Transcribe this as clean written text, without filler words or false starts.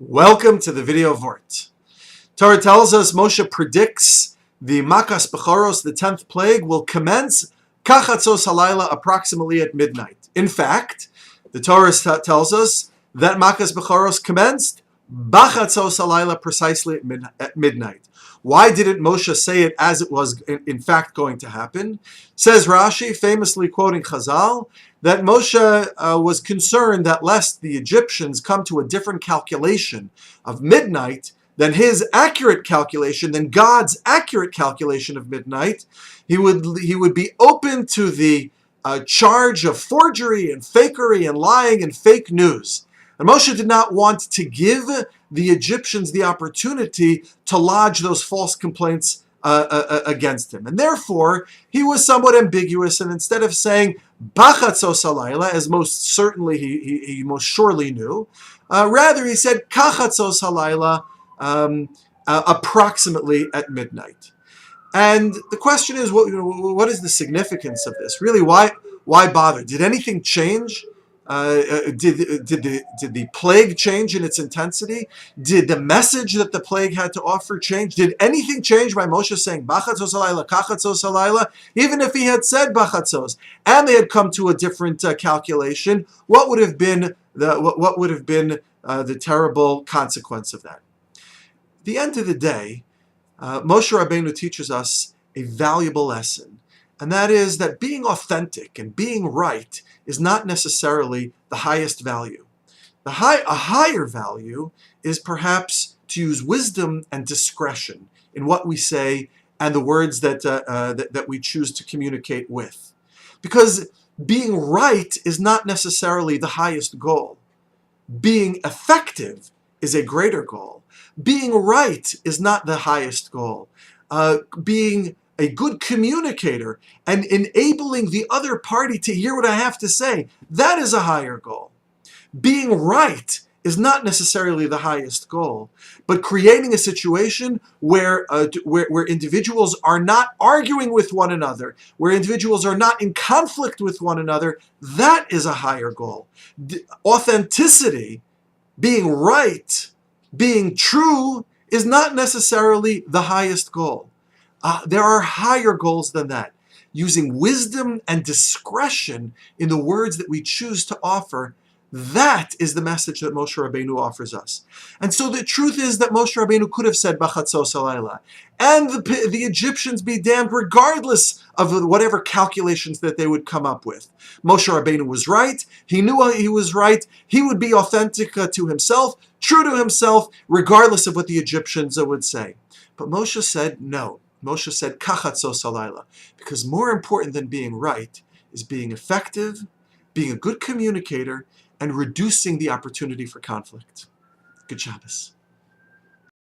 Welcome to the video of Vort. Torah tells us Moshe predicts the Makas Bechoros, the 10th plague, will commence Kachatzos Halayla approximately at midnight. In fact, the Torah tells us that Makas Bechoros commenced Bachatzos Halayla precisely at midnight. Why didn't Moshe say it as it was in fact going to happen? Says Rashi, famously quoting Chazal, that Moshe was concerned that lest the Egyptians come to a different calculation of midnight than his accurate calculation, than God's accurate calculation of midnight, he would be open to the charge of forgery and fakery and lying and fake news. And Moshe did not want to give the Egyptians the opportunity to lodge those false complaints against him. And therefore, he was somewhat ambiguous, and instead of saying Bachatzos Halayla, as most certainly he most surely knew, rather he said Kachatzos Halayla, approximately at midnight. And the question is, what is the significance of this? Really, why bother? Did anything change? Did the plague change in its intensity? Did the message that the plague had to offer change? Did anything change by Moshe saying Bachatzos Halayla, Kachatzos Halayla? Even if he had said Bachatzos and they had come to a different calculation, what would have been the terrible consequence of that? At the end of the day, Moshe Rabbeinu teaches us a valuable lesson. And that is that being authentic and being right is not necessarily the highest value. A higher value is perhaps to use wisdom and discretion in what we say and the words that we choose to communicate with. Because being right is not necessarily the highest goal. Being effective is a greater goal. Being right is not the highest goal. Being a good communicator and enabling the other party to hear what I have to say, that is a higher goal. Being right is not necessarily the highest goal, but creating a situation where individuals are not arguing with one another, where individuals are not in conflict with one another, that is a higher goal. Authenticity, being right, being true, is not necessarily the highest goal. There are higher goals than that. Using wisdom and discretion in the words that we choose to offer, that is the message that Moshe Rabbeinu offers us. And so the truth is that Moshe Rabbeinu could have said Bachatzos Halayla, and the Egyptians be damned regardless of whatever calculations that they would come up with. Moshe Rabbeinu was right. He knew he was right. He would be authentic to himself, true to himself, regardless of what the Egyptians would say. But Moshe said no. Moshe said Kachatzos Halayla, because more important than being right is being effective, being a good communicator, and reducing the opportunity for conflict. Good Shabbos.